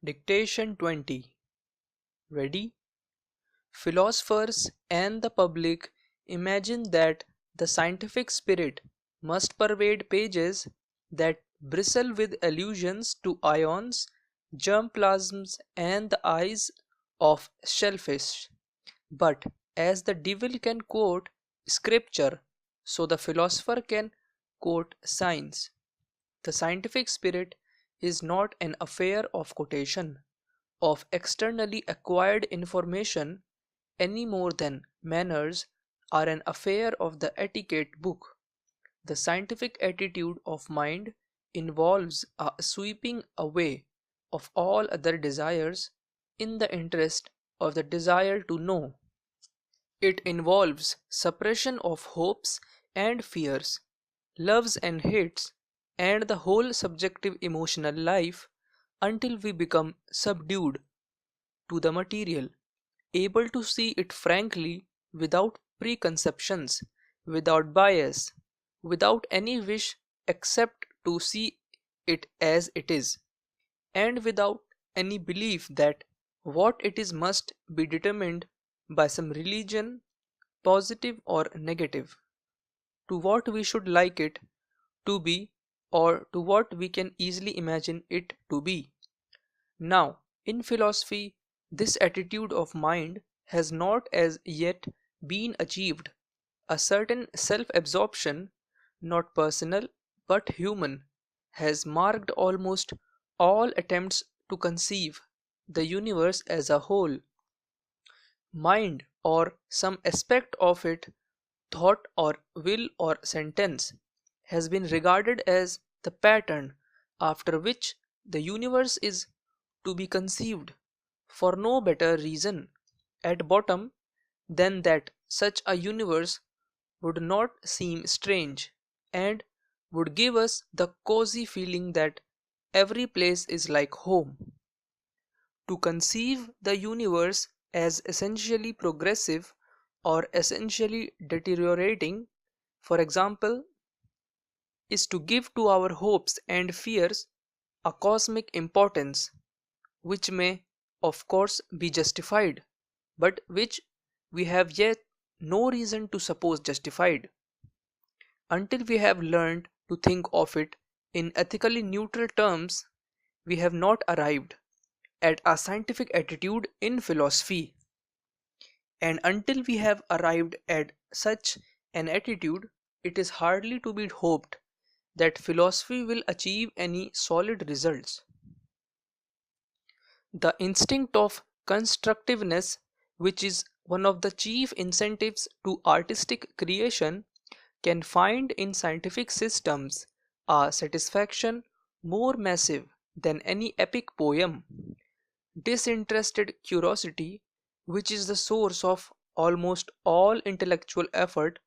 Dictation 20. Ready? Philosophers and the public imagine that the scientific spirit must pervade pages that bristle with allusions to ions, germ plasms, and the eyes of shellfish. But as the devil can quote scripture, so the philosopher can quote science. The scientific spirit is not an affair of quotation, of externally acquired information, any more than manners are an affair of the etiquette book. The scientific attitude of mind involves a sweeping away of all other desires in the interest of the desire to know. It involves suppression of hopes and fears, loves and hates, and the whole subjective emotional life until we become subdued to the material, able to see it frankly without preconceptions, without bias, without any wish except to see it as it is, and without any belief that what it is must be determined by some religion, positive or negative, to what we should like it to be or to what we can easily imagine it to be. Now, in philosophy, this attitude of mind has not as yet been achieved. A certain self absorption, not personal but human, has marked almost all attempts to conceive the universe as a whole. Mind, or some aspect of it, thought or will or sentence, has been regarded as the pattern after which the universe is to be conceived, for no better reason at bottom than that such a universe would not seem strange and would give us the cozy feeling that every place is like home. To conceive the universe as essentially progressive or essentially deteriorating, for example, is to give to our hopes and fears a cosmic importance, which may, of course, be justified, but which we have yet no reason to suppose justified. Until we have learned to think of it in ethically neutral terms, we have not arrived at a scientific attitude in philosophy. And until we have arrived at such an attitude, it is hardly to be hoped that philosophy will achieve any solid results. The instinct of constructiveness, which is one of the chief incentives to artistic creation, can find in scientific systems a satisfaction more massive than any epic poem. Disinterested curiosity, which is the source of almost all intellectual effort,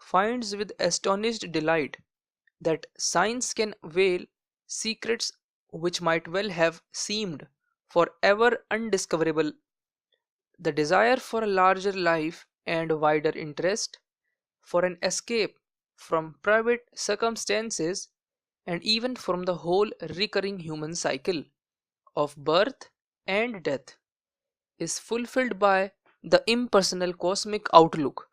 finds with astonished delight that science can veil secrets which might well have seemed forever undiscoverable. The desire for a larger life and wider interest, for an escape from private circumstances, and even from the whole recurring human cycle of birth and death, is fulfilled by the impersonal cosmic outlook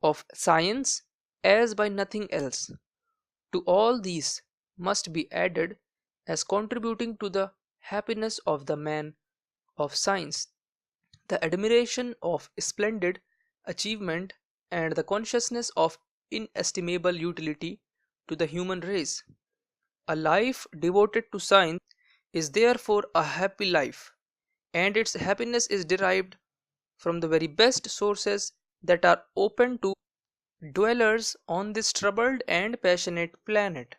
of science as by nothing else. To all these must be added, as contributing to the happiness of the man of science, the admiration of splendid achievement and the consciousness of inestimable utility to the human race. A life devoted to science is therefore a happy life, and its happiness is derived from the very best sources that are open to dwellers on this troubled and passionate planet.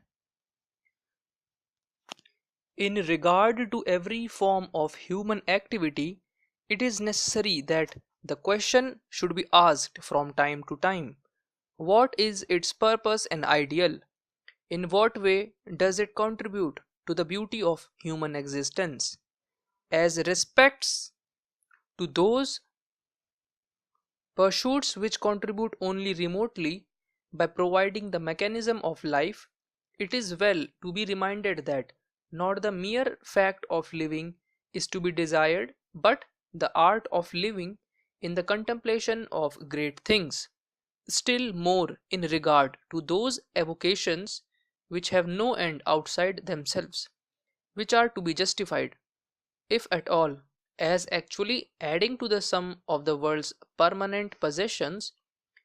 In regard to every form of human activity, it is necessary that the question should be asked from time to time: what is its purpose and ideal? In what way does it contribute to the beauty of human existence? As respects to those pursuits which contribute only remotely by providing the mechanism of life, it is well to be reminded that not the mere fact of living is to be desired, but the art of living in the contemplation of great things, still more in regard to those evocations which have no end outside themselves, which are to be justified, if at all, as actually adding to the sum of the world's permanent possessions.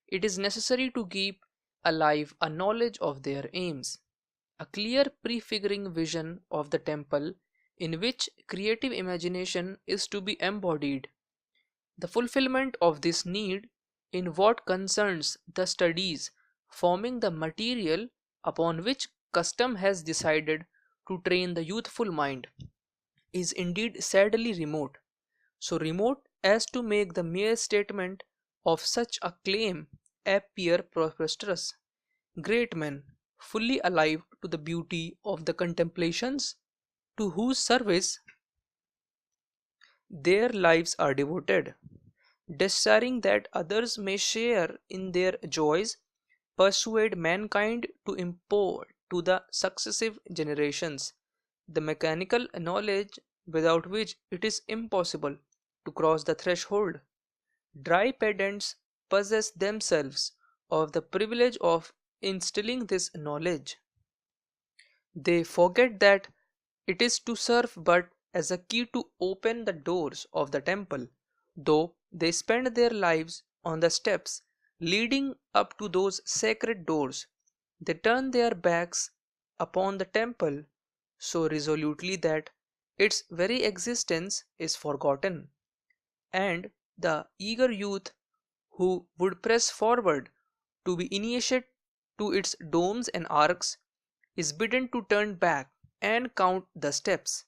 It is necessary to keep alive a knowledge of their aims, a clear prefiguring vision of the temple in which creative imagination is to be embodied. The fulfillment of this need, in what concerns the studies forming the material upon which custom has decided to train the youthful mind, is indeed sadly remote, so remote as to make the mere statement of such a claim appear preposterous. Great men, fully alive to the beauty of the contemplations to whose service their lives are devoted, desiring that others may share in their joys, persuade mankind to impart to the successive generations the mechanical knowledge without which it is impossible to cross the threshold. Dry pedants possess themselves of the privilege of instilling this knowledge. They forget that it is to serve but as a key to open the doors of the temple, though they spend their lives on the steps leading up to those sacred doors. They turn their backs upon the temple so resolutely that its very existence is forgotten, and the eager youth who would press forward to be initiated to its domes and arcs is bidden to turn back and count the steps.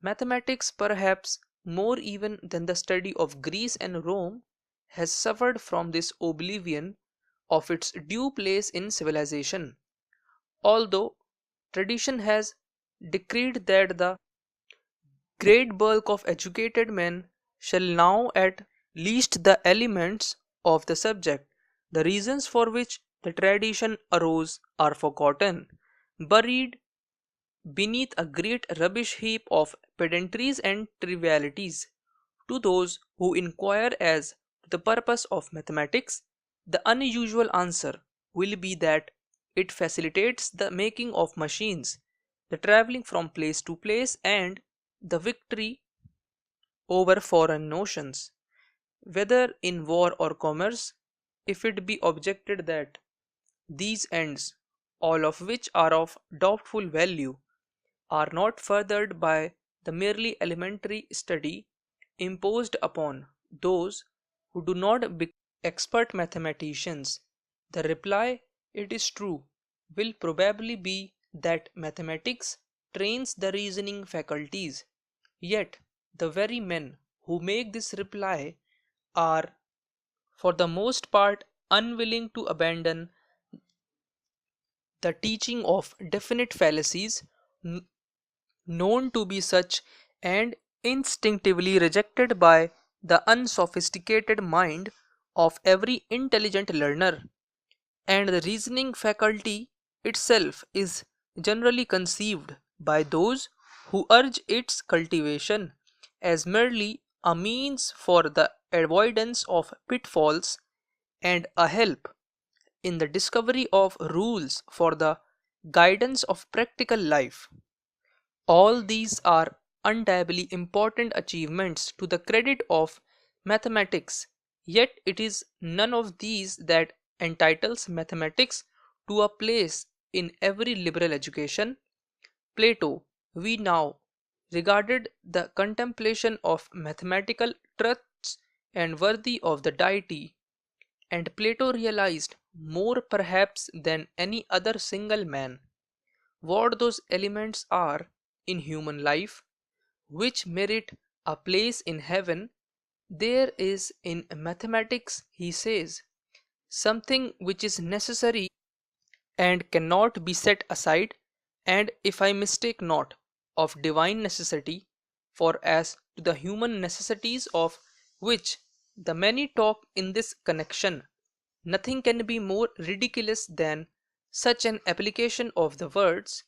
Mathematics, perhaps more even than the study of Greece and Rome, has suffered from this oblivion of its due place in civilization, although tradition has decreed that the great bulk of educated men shall know at least the elements of the subject. The reasons for which the tradition arose are forgotten, buried beneath a great rubbish heap of pedantries and trivialities. To those who inquire as to the purpose of mathematics, the unusual answer will be that it facilitates the making of machines, the traveling from place to place, and the victory over foreign notions, whether in war or commerce. If it be objected that these ends, all of which are of doubtful value, are not furthered by the merely elementary study imposed upon those who do not become expert mathematicians, the reply, it is true, will probably be that mathematics trains the reasoning faculties. Yet, the very men who make this reply are for the most part unwilling to abandon the teaching of definite fallacies known to be such and instinctively rejected by the unsophisticated mind of every intelligent learner, and the reasoning faculty itself is generally conceived by those who urge its cultivation as merely a means for the avoidance of pitfalls and a help in the discovery of rules for the guidance of practical life. All these are undoubtedly important achievements to the credit of mathematics, yet it is none of these that entitles mathematics to a place in every liberal education. Plato, we now regarded the contemplation of mathematical truths and worthy of the deity, and Plato realized more perhaps than any other single man what those elements are in human life which merit a place in heaven. There is in mathematics, he says, something which is necessary and cannot be set aside, and if I mistake not, of divine necessity, for as to the human necessities of which the many talk in this connection, nothing can be more ridiculous than such an application of the words.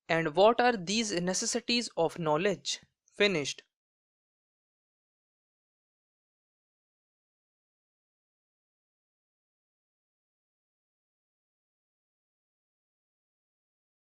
And what are these necessities of knowledge? Finished.